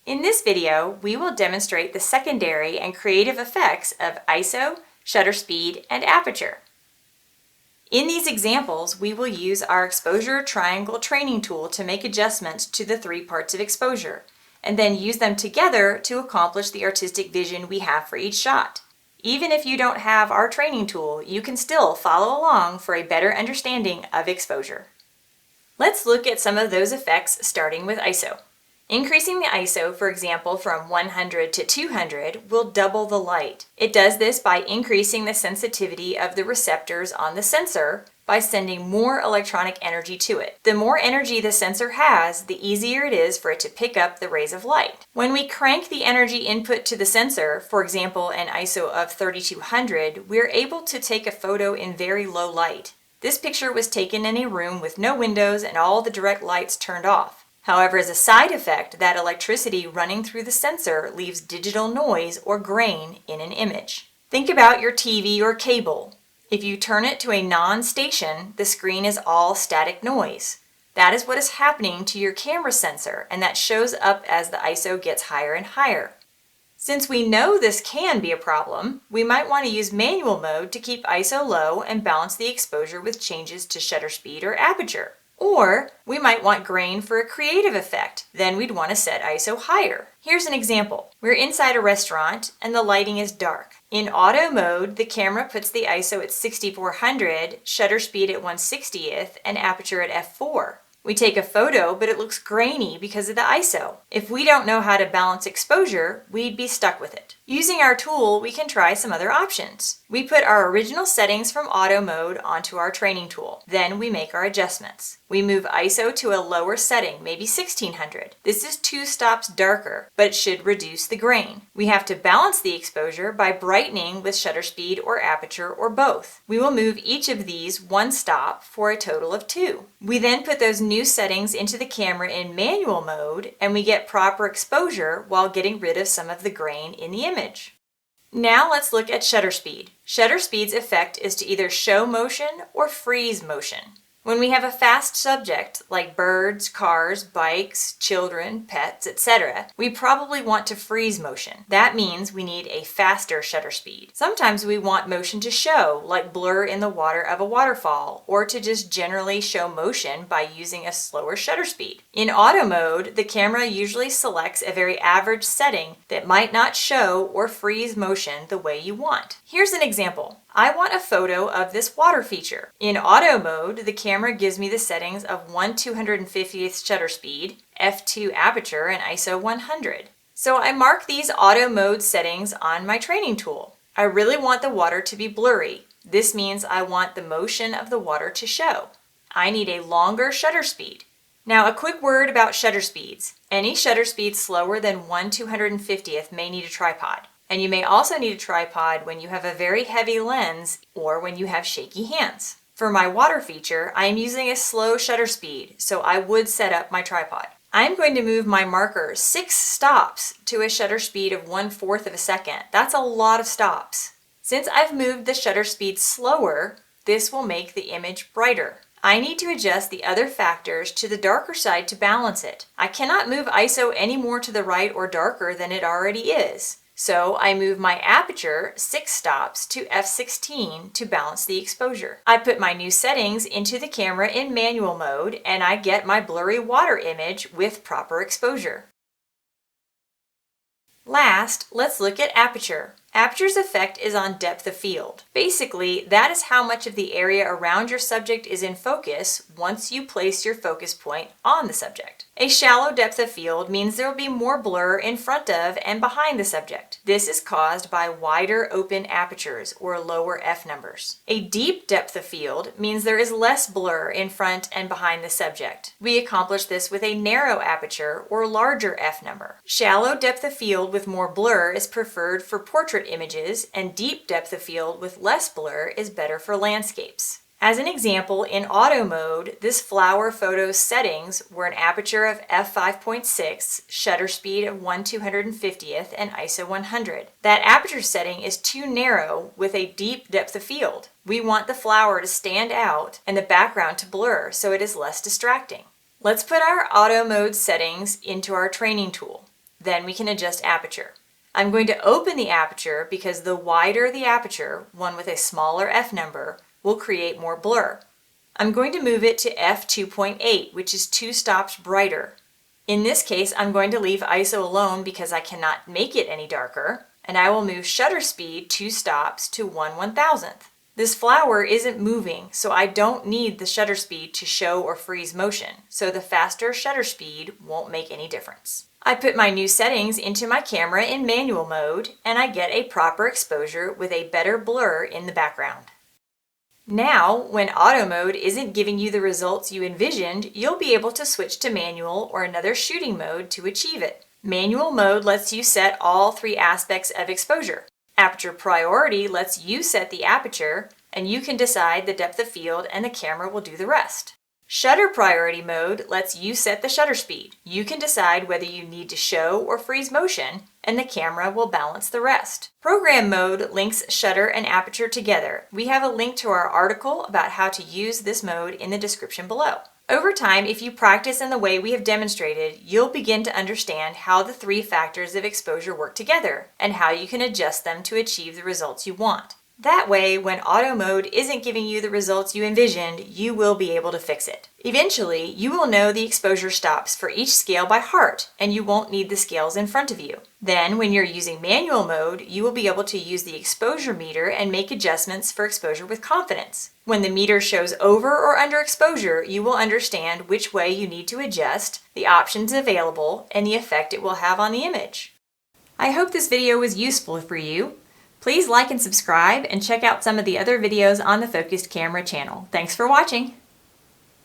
In this video, we will demonstrate the secondary and creative effects of ISO, shutter speed, and aperture. In these examples, we will use our exposure triangle training tool to make adjustments to the 3 parts of exposure, and then use them together to accomplish the artistic vision we have for each shot. Even if you don't have our training tool, you can still follow along for a better understanding of exposure. Let's look at some of those effects starting with ISO. Increasing the ISO, for example, from 100 to 200 will double the light. It does this by increasing the sensitivity of the receptors on the sensor by sending more electronic energy to it. The more energy the sensor has, the easier it is for it to pick up the rays of light. When we crank the energy input to the sensor, for example, an ISO of 3200, we're able to take a photo in very low light. This picture was taken in a room with no windows and all the direct lights turned off. However, as a side effect, that electricity running through the sensor leaves digital noise or grain in an image. Think about your TV or cable. If you turn it to a non-station, the screen is all static noise. That is what is happening to your camera sensor, and that shows up as the ISO gets higher and higher. Since we know this can be a problem, we might want to use manual mode to keep ISO low and balance the exposure with changes to shutter speed or aperture. Or we might want grain for a creative effect. Then we'd want to set ISO higher. Here's an example. We're inside a restaurant and the lighting is dark. In auto mode, the camera puts the ISO at 6400, shutter speed at 1/60th, and aperture at f4. We take a photo, but it looks grainy because of the ISO. If we don't know how to balance exposure, we'd be stuck with it. Using our tool, we can try some other options. We put our original settings from auto mode onto our training tool. Then we make our adjustments. We move ISO to a lower setting, maybe 1600. This is 2 stops darker, but it should reduce the grain. We have to balance the exposure by brightening with shutter speed or aperture or both. We will move each of these 1 stop for a total of 2. We then put those new settings into the camera in manual mode, and we get proper exposure while getting rid of some of the grain in the image. Now let's look at shutter speed. Shutter speed's effect is to either show motion or freeze motion. When we have a fast subject, like birds, cars, bikes, children, pets, etc., we probably want to freeze motion. That means we need a faster shutter speed. Sometimes we want motion to show, like blur in the water of a waterfall, or to just generally show motion by using a slower shutter speed. In auto mode, the camera usually selects a very average setting that might not show or freeze motion the way you want. Here's an example. I want a photo of this water feature. In auto mode, the camera gives me the settings of 1/250th shutter speed, f2 aperture, and ISO 100. So I mark these auto mode settings on my training tool. I really want the water to be blurry. This means I want the motion of the water to show. I need a longer shutter speed. Now a quick word about shutter speeds. Any shutter speed slower than 1/250th may need a tripod. And you may also need a tripod when you have a very heavy lens or when you have shaky hands. For my water feature, I am using a slow shutter speed, so I would set up my tripod. I'm going to move my marker 6 stops to a shutter speed of 1/4 of a second. That's a lot of stops. Since I've moved the shutter speed slower, this will make the image brighter. I need to adjust the other factors to the darker side to balance it. I cannot move ISO any more to the right or darker than it already is. So I move my aperture 6 stops to f16 to balance the exposure. I put my new settings into the camera in manual mode and I get my blurry water image with proper exposure. Last, let's look at aperture. Aperture's effect is on depth of field. Basically, that is how much of the area around your subject is in focus once you place your focus point on the subject. A shallow depth of field means there will be more blur in front of and behind the subject. This is caused by wider open apertures or lower f numbers. A deep depth of field means there is less blur in front and behind the subject. We accomplish this with a narrow aperture or larger f number. Shallow depth of field with more blur is preferred for portrait images, and deep depth of field with less blur is better for landscapes. As an example, in auto mode, this flower photo's settings were an aperture of f5.6, shutter speed of 1/250th, and ISO 100. That aperture setting is too narrow with a deep depth of field. We want the flower to stand out and the background to blur so it is less distracting. Let's put our auto mode settings into our training tool. Then we can adjust aperture. I'm going to open the aperture because the wider the aperture, one with a smaller f number, will create more blur. I'm going to move it to f2.8, which is 2 stops brighter. In this case, I'm going to leave ISO alone because I cannot make it any darker, and I will move shutter speed 2 stops to 1/1000th. This flower isn't moving, so I don't need the shutter speed to show or freeze motion, so the faster shutter speed won't make any difference. I put my new settings into my camera in manual mode, and I get a proper exposure with a better blur in the background. Now, when auto mode isn't giving you the results you envisioned, you'll be able to switch to manual or another shooting mode to achieve it. Manual mode lets you set all 3 aspects of exposure. Aperture priority lets you set the aperture, and you can decide the depth of field and the camera will do the rest. Shutter priority mode lets you set the shutter speed. You can decide whether you need to show or freeze motion, and the camera will balance the rest. Program mode links shutter and aperture together. We have a link to our article about how to use this mode in the description below. Over time, if you practice in the way we have demonstrated, you'll begin to understand how the 3 factors of exposure work together and how you can adjust them to achieve the results you want. That way, when auto mode isn't giving you the results you envisioned, you will be able to fix it. Eventually, you will know the exposure stops for each scale by heart, and you won't need the scales in front of you. Then, when you're using manual mode, you will be able to use the exposure meter and make adjustments for exposure with confidence. When the meter shows over or under exposure, you will understand which way you need to adjust, the options available, and the effect it will have on the image. I hope this video was useful for you. Please like and subscribe and check out some of the other videos on the Focused Camera channel. Thanks for watching!